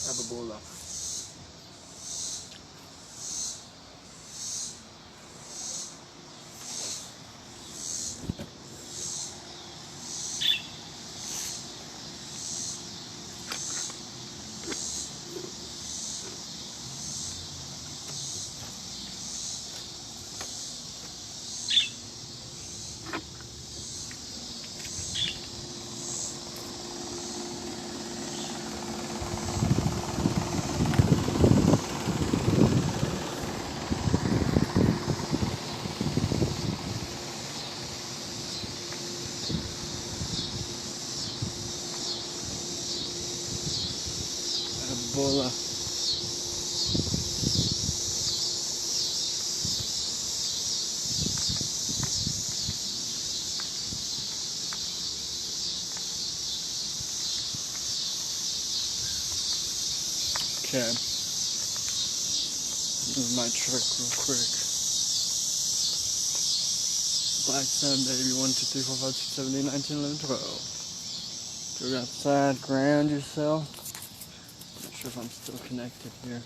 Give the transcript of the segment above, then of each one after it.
Ababola. Ababola. Okay, move my truck real quick. Black Sun, baby, 1, 2, 3, 4, 5, 6, 7, 8, 9, 10, 11, 12. Go outside, ground yourself. Not sure if I'm still connected here.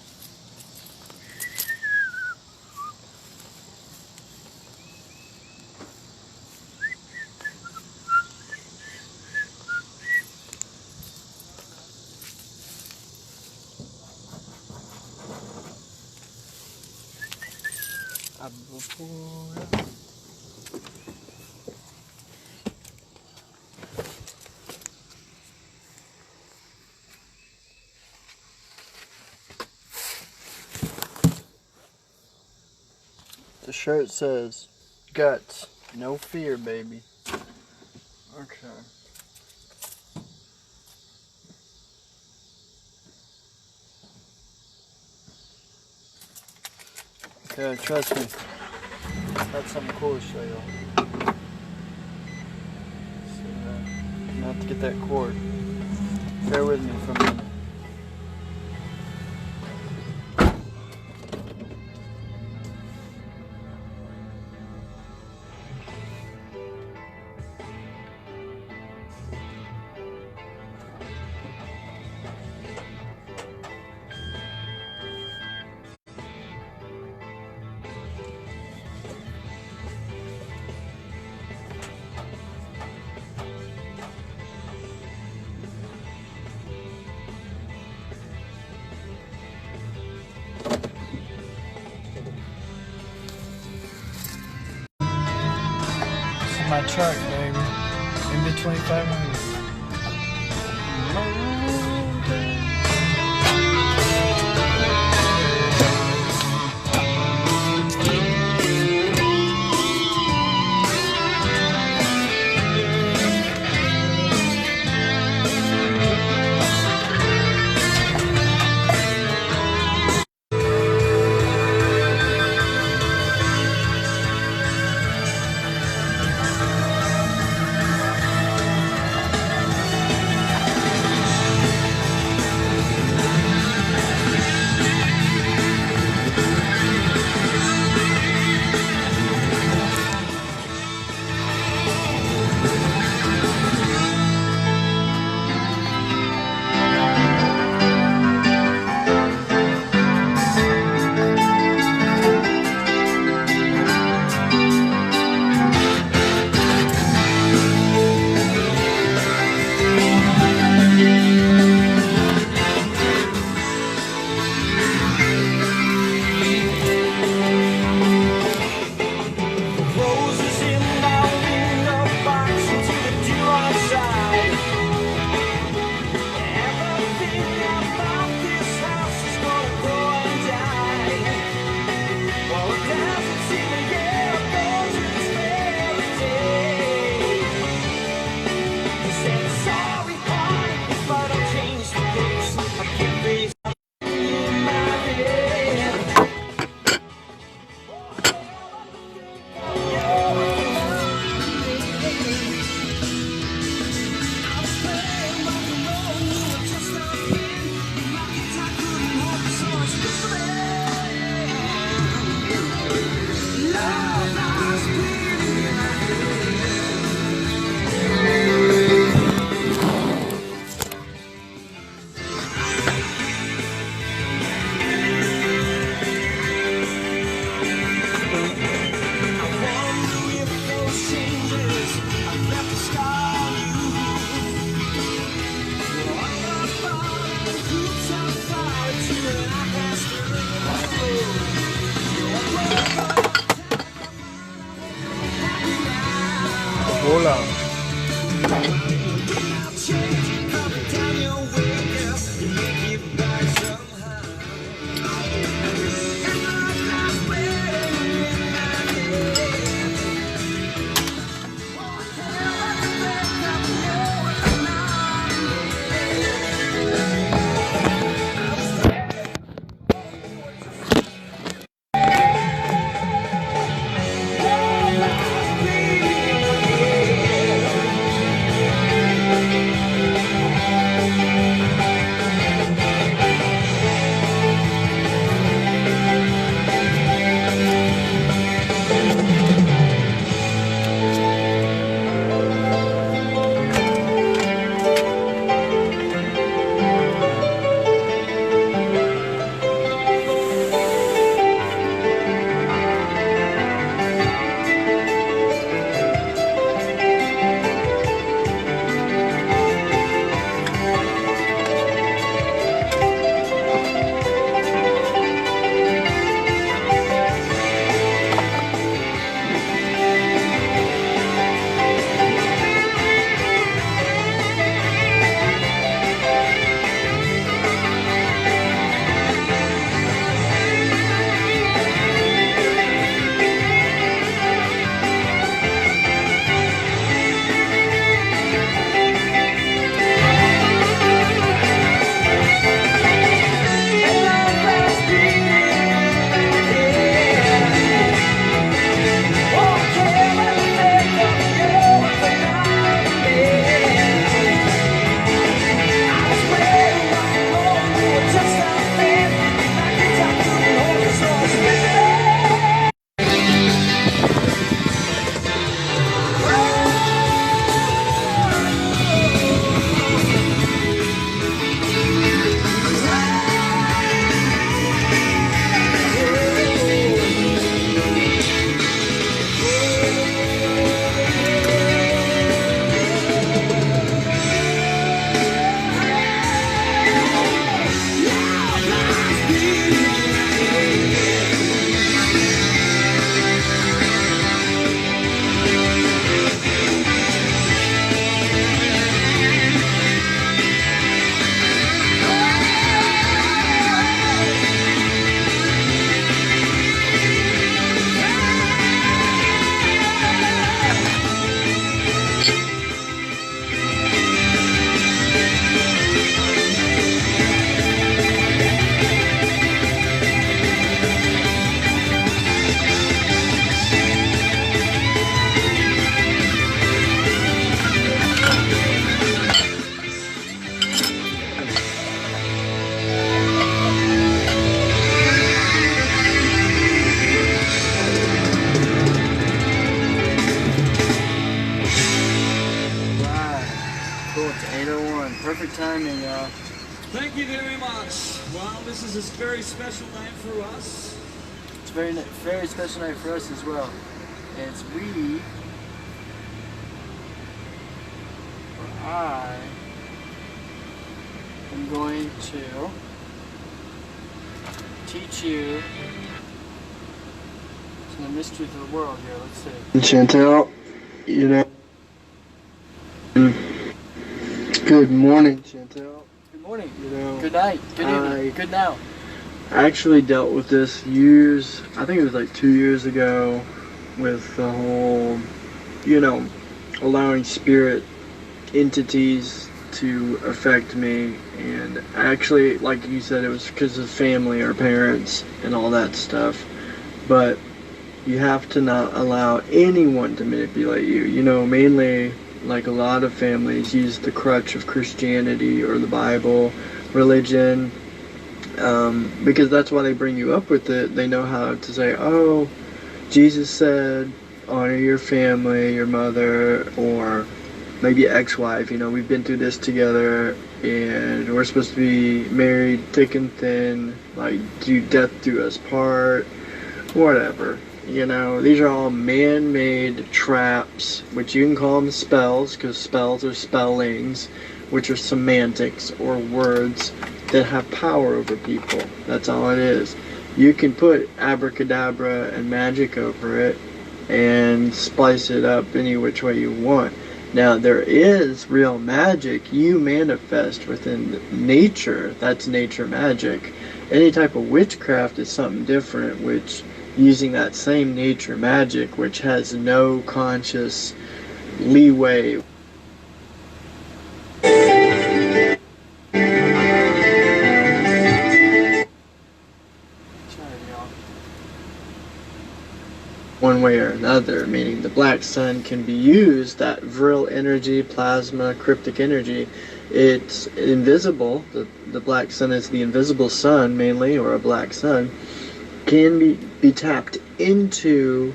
Ababola. The shirt says, guts, no fear, baby. Okay. Okay, trust me. That's something cool to show y'all. So, I'm gonna have to get that cord. Bear with me for a minute. My truck, baby. MB-2500. Well, this is a very special night for us. It's a very special night for us as well. As I am going to teach you some of the mysteries of the world here. Let's see. Chantel, you know. Good morning, Chantel. Good morning. You know, good night. Good evening. Good now. I actually dealt with this years, I think it was like 2 years ago, with the whole, you know, allowing spirit entities to affect me. And actually, like you said, it was because of family or parents and all that stuff. But you have to not allow anyone to manipulate you. You know, mainly, like a lot of families use the crutch of Christianity or the Bible, religion, because that's why they bring you up with it. They know how to say, oh, Jesus said, honor your family, your mother, or maybe ex-wife. You know, we've been through this together, and we're supposed to be married thick and thin, like do death do us part, whatever. You know, these are all man-made traps, which you can call them spells, because spells are spellings, which are semantics or words that have power over people. That's all it is. You can put abracadabra and magic over it and splice it up any which way you want. Now, there is real magic you manifest within nature. That's nature magic. Any type of witchcraft is something different, which using that same nature magic, which has no conscious leeway. One way or another, meaning the black sun can be used, that virile energy, plasma, cryptic energy. It's invisible. The black sun is the invisible sun, mainly, or a black sun, can be tapped into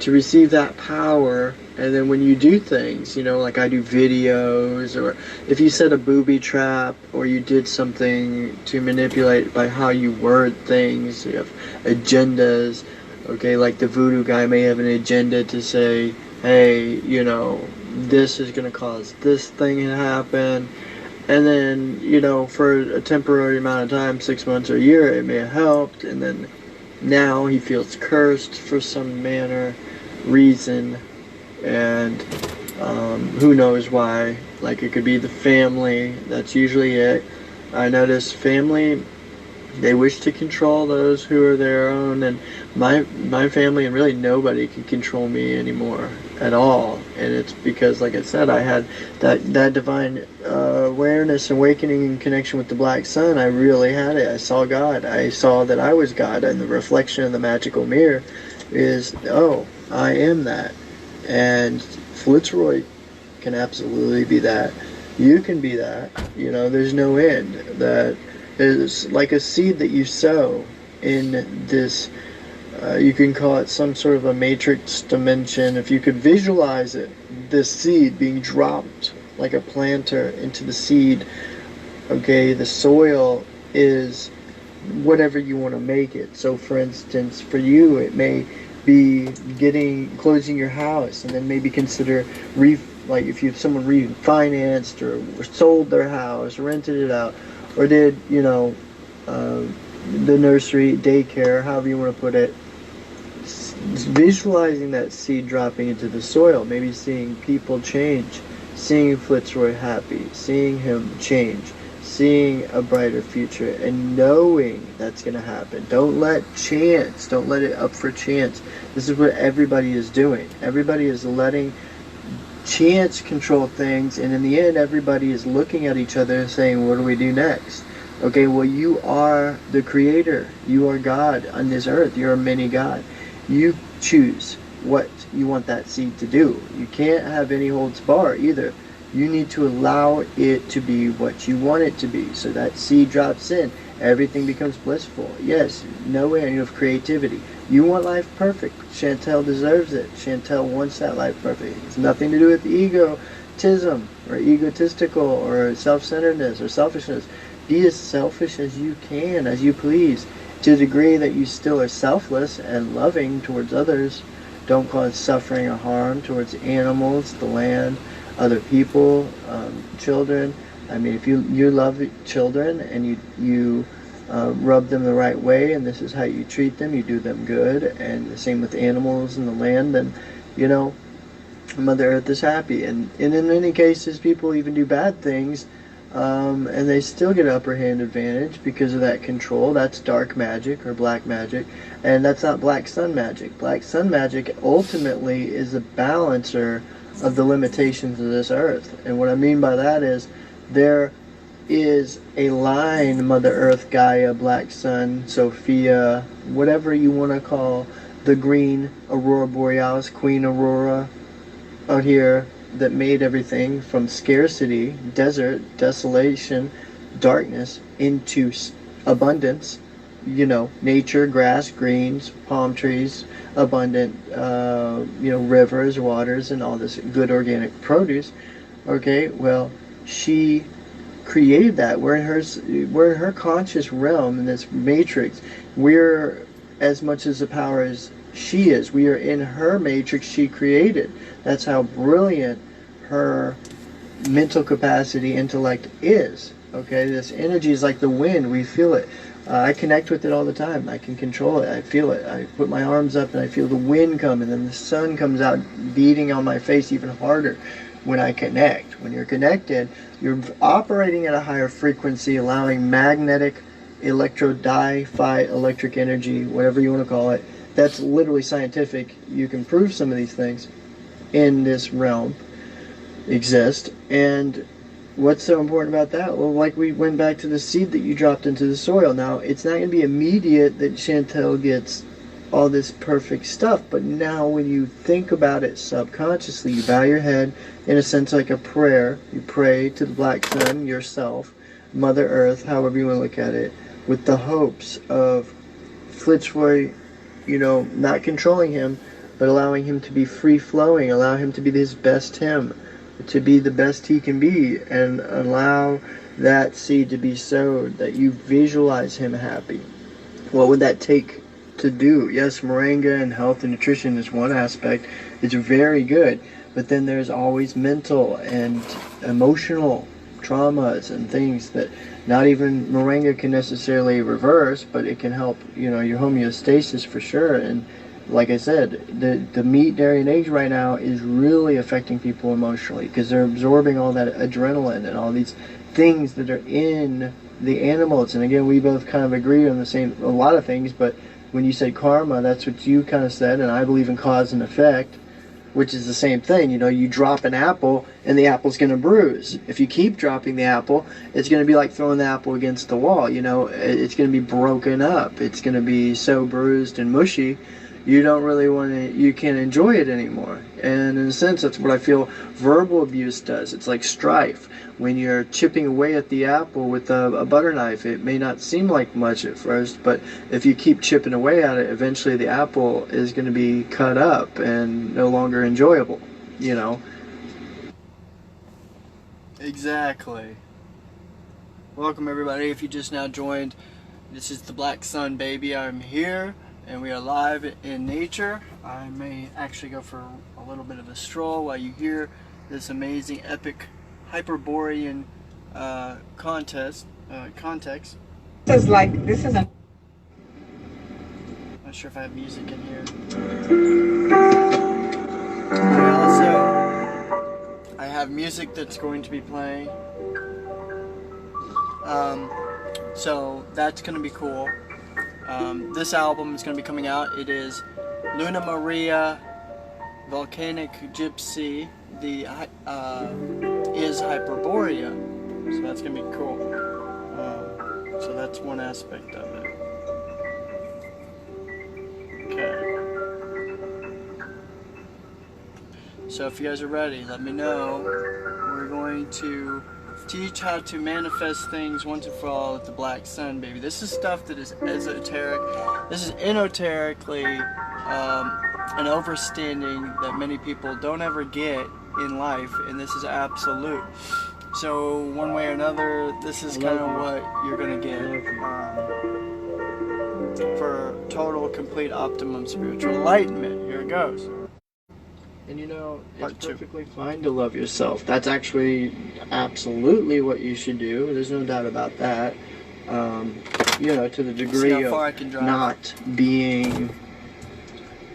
to receive that power. And then when you do things, you know, like I do videos, or if you set a booby trap, or you did something to manipulate by how you word things, you have agendas. Okay, like the voodoo guy may have an agenda to say, hey, you know, this is going to cause this thing to happen. And then, you know, for a temporary amount of time, 6 months or a year, it may have helped. And then now he feels cursed for some manner, reason, and who knows why. Like, it could be the family. That's usually it. I notice family, they wish to control those who are their own, and my family and really nobody can control me anymore at all. And it's because, like I said, I had that divine awareness, awakening, and connection with the black sun. I really had it. I saw God. I saw that I was God, and the reflection of the magical mirror is, oh, I am that. And Fitzroy can absolutely be that. You can be that. You know, there's no end. That is like a seed that you sow in this, you can call it some sort of a matrix dimension. If you could visualize it, this seed being dropped like a planter into the seed, okay, the soil is whatever you want to make it. So for instance, for you, it may be closing your house, and then maybe consider like if someone refinanced or sold their house, rented it out, or did, you know, the nursery, daycare, however you want to put it, visualizing that seed dropping into the soil, maybe seeing people change, seeing Fitzroy happy, seeing him change, seeing a brighter future, and knowing that's going to happen. Don't let it up for chance. This is what everybody is doing. Everybody is letting chance control things, and in the end everybody is looking at each other and saying, what do we do next? Okay, well, you are the creator. You are God on this earth. You're a mini God. You choose what you want that seed to do. You can't have any holds bar either. You need to allow it to be what you want it to be. So that seed drops in. Everything becomes blissful. Yes, no end of creativity. You want life perfect. Chantel deserves it. Chantel wants that life perfect. It's nothing to do with egotism or egotistical or self-centeredness or selfishness. be as selfish as you can, as you please, to the degree that you still are selfless and loving towards others. Don't cause suffering or harm towards animals, the land, other people, children. I mean, if you love children and you rub them the right way, and this is how you treat them, you do them good, and the same with animals and the land, then, you know, Mother Earth is happy. And in many cases, people even do bad things, and they still get upper hand advantage because of that control. That's dark magic or black magic, and that's not black sun magic. Black sun magic ultimately is a balancer of the limitations of this earth. And what I mean by that is there is a line, Mother Earth, Gaia, Black Sun, Sophia, whatever you want to call the green Aurora Borealis, Queen Aurora out here, that made everything from scarcity, desert, desolation, darkness into abundance. You know, nature, grass, greens, palm trees, abundant, rivers, waters, and all this good organic produce. Okay, well, she created that. We're in her conscious realm, in this matrix. We're as much as the power as she is. We are in her matrix she created. That's how brilliant her mental capacity, intellect is. Okay, this energy is like the wind. We feel it. I connect with it all the time. I can control it. I feel it. I put my arms up and I feel the wind come, and then the sun comes out beating on my face even harder when I connect. When you're connected, you're operating at a higher frequency, allowing magnetic, electric energy, whatever you want to call it. That's literally scientific. You can prove some of these things in this realm exist. And what's so important about that? Well, like we went back to the seed that you dropped into the soil. Now, it's not going to be immediate that Chantel gets all this perfect stuff, but now when you think about it subconsciously, you bow your head in a sense like a prayer. You pray to the Black Sun, yourself, Mother Earth, however you want to look at it, with the hopes of Fitzroy, not controlling him, but allowing him to be free-flowing, allow him to be his best him, to be the best he can be, and allow that seed to be sowed, that you visualize him happy. What would that take to do? Yes, moringa and health and nutrition is one aspect. It's very good, but then there's always mental and emotional traumas and things that not even moringa can necessarily reverse, but it can help, your homeostasis for sure. And like I said, the meat, dairy, and eggs right now is really affecting people emotionally because they're absorbing all that adrenaline and all these things that are in the animals. And again, we both kind of agree on a lot of things, but when you said karma, that's what you kind of said, and I believe in cause and effect, which is the same thing. You drop an apple and the apple's going to bruise. If you keep dropping the apple, it's going to be like throwing the apple against the wall. It's going to be broken up. It's going to be so bruised and mushy, you don't really you can't enjoy it anymore. And in a sense, that's what I feel verbal abuse does. It's like strife. When you're chipping away at the apple with a butter knife, it may not seem like much at first, but if you keep chipping away at it, eventually the apple is going to be cut up and no longer enjoyable, Exactly. Welcome everybody. If you just now joined, this is the Black Sun, baby. I'm here and we are live in nature. I may actually go for a little bit of a stroll while you hear this amazing, epic Hyperborean context. This is a. Not sure if I have music in here. I have music that's going to be playing. So that's going to be cool. This album is going to be coming out. It is Luna Maria, Volcanic Gypsy, is Hyperborea. So that's going to be cool. So that's one aspect of it. Okay. So if you guys are ready, let me know. We're going to teach how to manifest things once and for all with the Black Sun, baby. This is stuff that is esoteric. This is esoterically an overstanding that many people don't ever get in life, and this is absolute. So one way or another, this is kind of what you're gonna get for total, complete, optimum spiritual enlightenment. Here it goes. And you know, it's perfectly fine to love yourself. That's actually absolutely what you should do. There's no doubt about that. You know, to the degree of not being,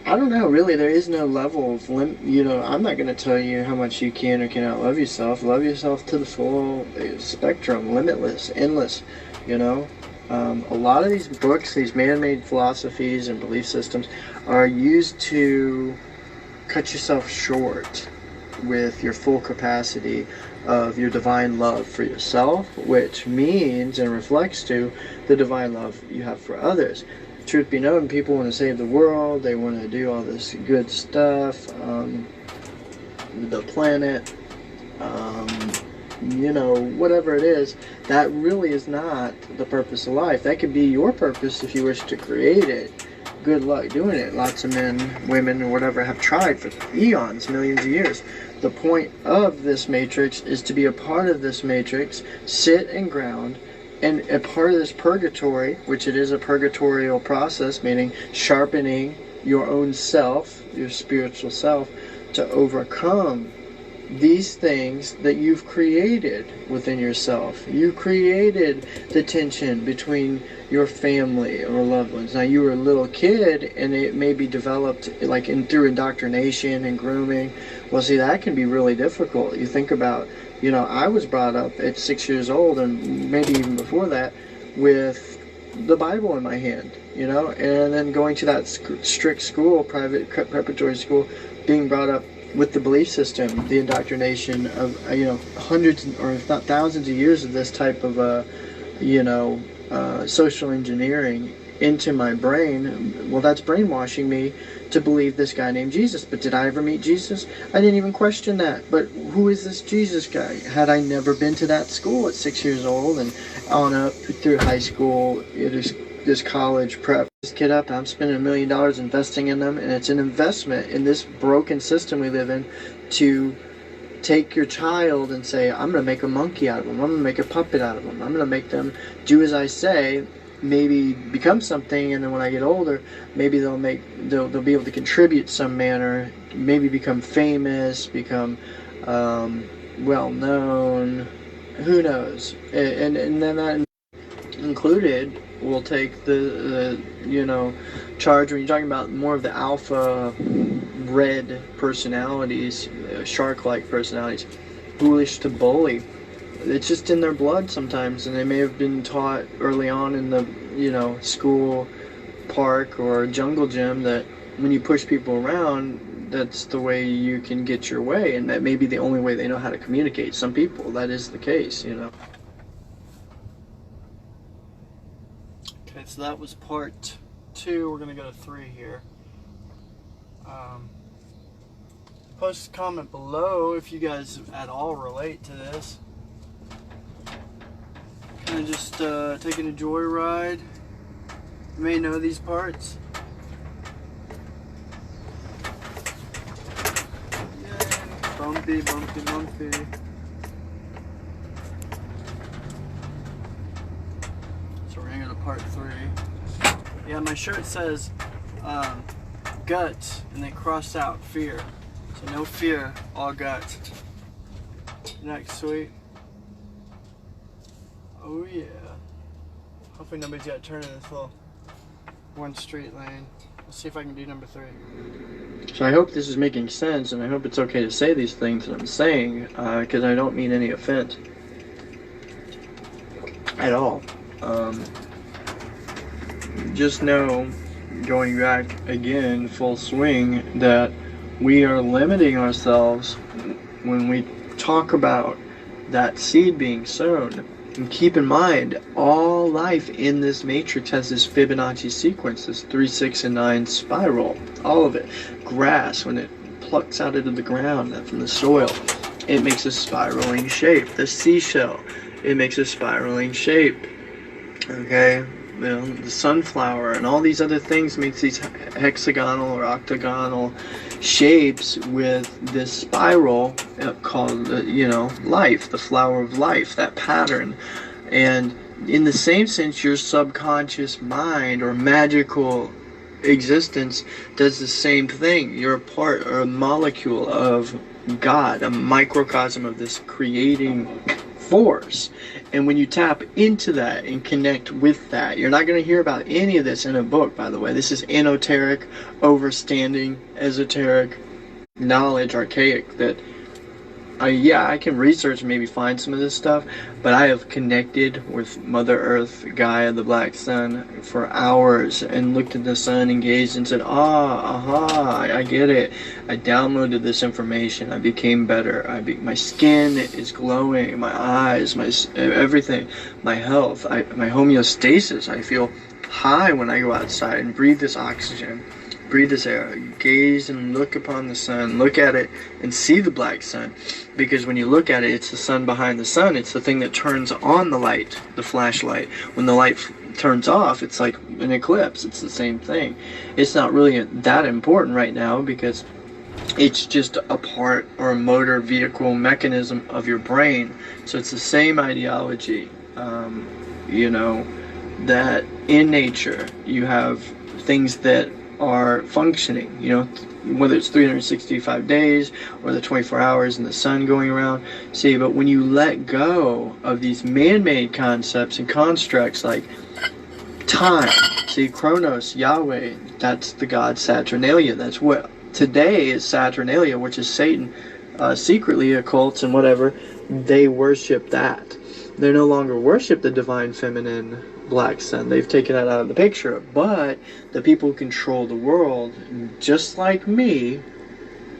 I don't know, really, there is no level of you know, I'm not going to tell you how much you can or cannot love yourself. Love yourself to the full spectrum, limitless, endless, you know. A lot of these books, these man-made philosophies and belief systems are used to cut yourself short with your full capacity of your divine love for yourself, which means and reflects to the divine love you have for others. Truth be known, people want to save the world, they want to do all this good stuff, the planet, you know, whatever it is, that really is not the purpose of life. That could be your purpose if you wish to create it. Good luck doing it. Lots of men, women, or whatever have tried for eons, millions of years. The point of this matrix is to be a part of this matrix, sit and ground, and a part of this purgatory, which it is a purgatorial process, meaning sharpening your own self, your spiritual self, to overcome these things that you've created within yourself. You created the tension between your family or loved ones. Now, you were a little kid and it may be developed like through indoctrination and grooming. Well, see, that can be really difficult. You think about, you know, I was brought up at 6 years old, and maybe even before that, with the Bible in my hand, you know, and then going to that strict school, private preparatory school, being brought up with the belief system, the indoctrination of, you know, hundreds or if not thousands of years of this type of, you know, social engineering into my brain. Well, that's brainwashing me to believe this guy named Jesus. But did I ever meet Jesus? I didn't even question that. But who is this Jesus guy? Had I never been to that school at 6 years old and on up through high school, this college prep, this kid up, I'm spending $1 million investing in them, and it's an investment in this broken system we live in to take your child and say, I'm going to make a monkey out of them, I'm going to make a puppet out of them, I'm going to make them do as I say, maybe become something, and then when I get older, maybe they'll be able to contribute some manner, maybe become famous, become well known, who knows, and then that included will take the you know, charge when you're talking about more of the alpha red personalities, shark-like personalities, foolish to bully. It's just in their blood sometimes, and they may have been taught early on in the, you know, school, park, or jungle gym that when you push people around, that's the way you can get your way, and that may be the only way they know how to communicate. Some people, that is the case, you know. Okay, so that was part 2. We're going to go to 3 here. Post a comment below if you guys at all relate to this. Kind of just taking a joyride. You may know these parts. Yay. Bumpy, bumpy, bumpy. So we're gonna go to part 3. Yeah, my shirt says gut, and they crossed out fear. So no fear, all gut. Isn't that sweet? Oh yeah. Hopefully nobody's got to turn in this little one street lane. Let's see if I can do number 3. So I hope this is making sense, and I hope it's okay to say these things that I'm saying, because I don't mean any offense at all. Just know, going back again, full swing, that we are limiting ourselves when we talk about that seed being sown. And keep in mind, all life in this matrix has this Fibonacci sequence, this 3, 6, and 9 spiral. All of it. Grass, when it plucks out into the ground from the soil, it makes a spiraling shape. The seashell, it makes a spiraling shape. Okay? the sunflower and all these other things makes these hexagonal or octagonal shapes with this spiral called, life, the flower of life, that pattern. And in the same sense, your subconscious mind or magical existence does the same thing. You're a part or a molecule of God, a microcosm of this creating force. And when you tap into that and connect with that, you're not going to hear about any of this in a book, by the way. This is esoteric, overstanding, esoteric knowledge, archaic, that I can research and maybe find some of this stuff, but I have connected with Mother Earth, Gaia, the Black Sun, for hours and looked at the sun and gazed and said, I get it. I downloaded this information. I became better. My skin is glowing, my eyes, everything, my health, my homeostasis. I feel high when I go outside and breathe this oxygen. Breathe this air, gaze and look upon the sun, look at it and see the black sun. Because when you look at it, it's the sun behind the sun. It's the thing that turns on the light, the flashlight. When the light turns off, it's like an eclipse. It's the same thing. It's not really that important right now because it's just a part or a motor vehicle mechanism of your brain. So it's the same ideology, that in nature you have things that are functioning, whether it's 365 days or the 24 hours and the sun going around. See, but when you let go of these man-made concepts and constructs like time, see, Chronos, Yahweh, that's the god Saturnalia. That's what today is Saturnalia, which is Satan. Secretly, occults and whatever, they worship that. They no longer worship the divine feminine black sun. They've taken that out of the picture. But the people who control the world, just like me,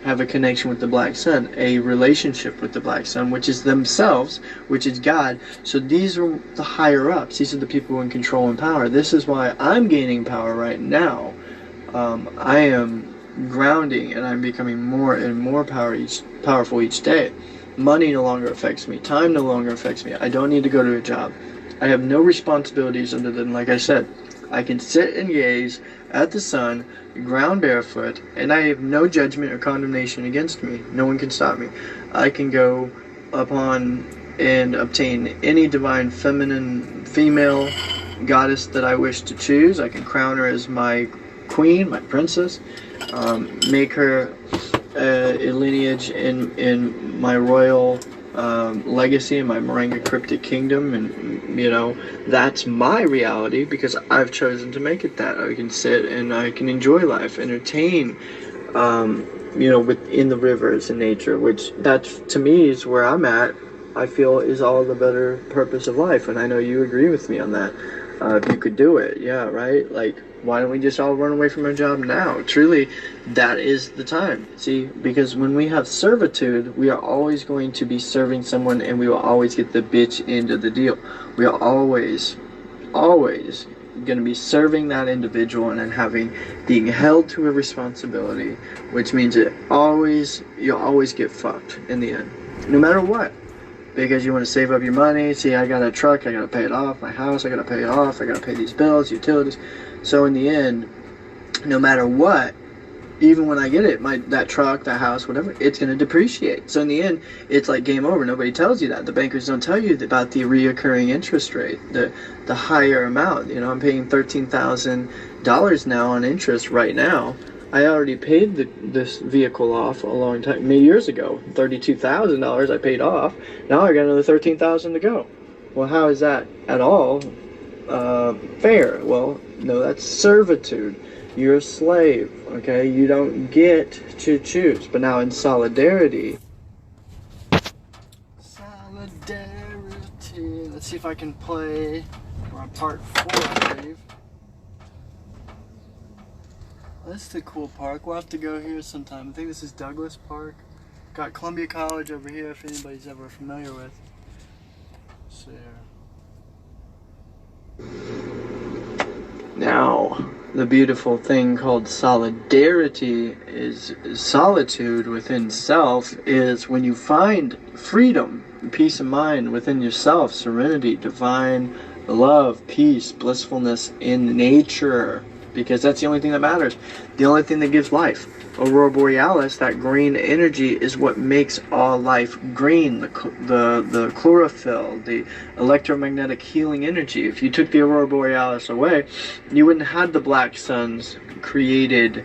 have a connection with the black sun, a relationship with the black sun, which is themselves, which is God. So these are the higher ups. These are the people in control and power. This is why I'm gaining power right now. I am grounding and I'm becoming more and more powerful each day. Money no longer affects me. Time no longer affects me. I don't need to go to a job. I have no responsibilities other than, like I said, I can sit and gaze at the sun, ground barefoot, and I have no judgment or condemnation against me. No one can stop me. I can go upon and obtain any divine feminine, female goddess that I wish to choose. I can crown her as my queen, my princess, make her a lineage in my royal legacy in my Moringa cryptic kingdom, and that's my reality because I've chosen to make it that. I can sit and I can enjoy life, entertain, within the rivers and nature, which that to me is where I'm at. I feel is all the better purpose of life, and I know you agree with me on that. If you could do it, yeah, right? Like, why don't we just all run away from our job now? Truly, that is the time. See, because when we have servitude, we are always going to be serving someone and we will always get the bitch end of the deal. We are always going to be serving that individual and then being held to a responsibility, which means you'll always get fucked in the end, no matter what. Because you want to save up your money. See, I got a truck, I got to pay it off. My house, I got to pay it off. I got to pay these bills, utilities. So in the end, no matter what, even when I get it, that truck, that house, whatever, it's going to depreciate. So in the end, it's like game over. Nobody tells you that. The bankers don't tell you about the reoccurring interest rate, the higher amount. I'm paying $13,000 now on interest right now. I already paid this vehicle off a long time, many years ago. $32,000 I paid off. Now I got another $13,000 to go. Well, how is that at all fair? Well, no, that's servitude. You're a slave, okay? You don't get to choose. But now in solidarity. Solidarity. Let's see if I can play. We're on part 4, I believe. That's the cool park. We'll have to go here sometime. I think this is Douglas Park. Got Columbia College over here if anybody's ever familiar with. So, now, the beautiful thing called solidarity is solitude within self is when you find freedom, peace of mind within yourself, serenity, divine love, peace, blissfulness in nature, because that's the only thing that matters, the only thing that gives life. Aurora borealis, that green energy, is what makes all life green. The chlorophyll, the electromagnetic healing energy. If you took the aurora borealis away, you wouldn't have the black sun's created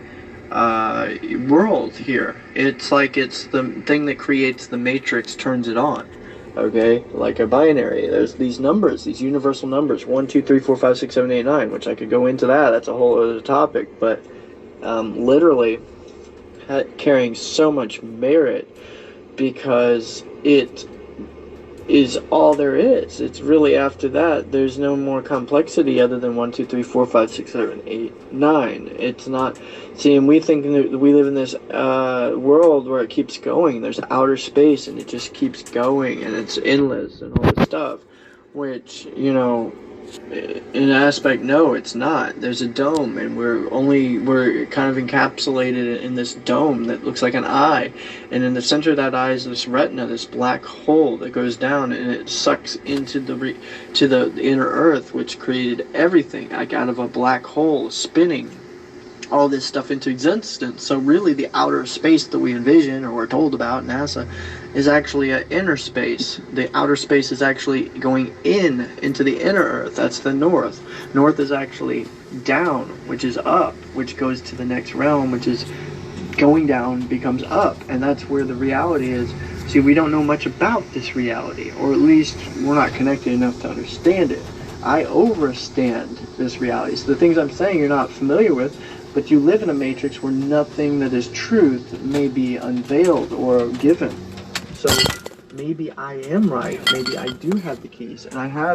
world here. It's like it's the thing that creates the matrix, turns it on. Okay, like a binary. There's these numbers, these universal numbers, 1, 2, 3, 4, 5, 6, 7, 8, 9, which I could go into that. That's a whole other topic, but literally carrying so much merit because it is all there is. It's really, after that, there's no more complexity other than 1, 2, 3, 4, 5, 6, 7, 8, 9. It's not. See, and we think that we live in this world where it keeps going. There's outer space, and it just keeps going, and it's endless and all this stuff. Which, you know, in an aspect, no, it's not. There's a dome, and we're kind of encapsulated in this dome that looks like an eye, and in the center of that eye is this retina, this black hole that goes down, and it sucks into the inner earth, which created everything, like out of a black hole spinning all this stuff into existence. So really the outer space that we envision, or we're told about, NASA, is actually an inner space. The outer space is actually going into the inner earth. That's the north. North is actually down, which is up, which goes to the next realm, which is going down becomes up, and that's where the reality is. See, we don't know much about this reality, or at least we're not connected enough to understand it. I overstand this reality. So the things I'm saying you're not familiar with, but you live in a matrix where nothing that is truth may be unveiled or given. So maybe I am right. Maybe I do have the keys, and I have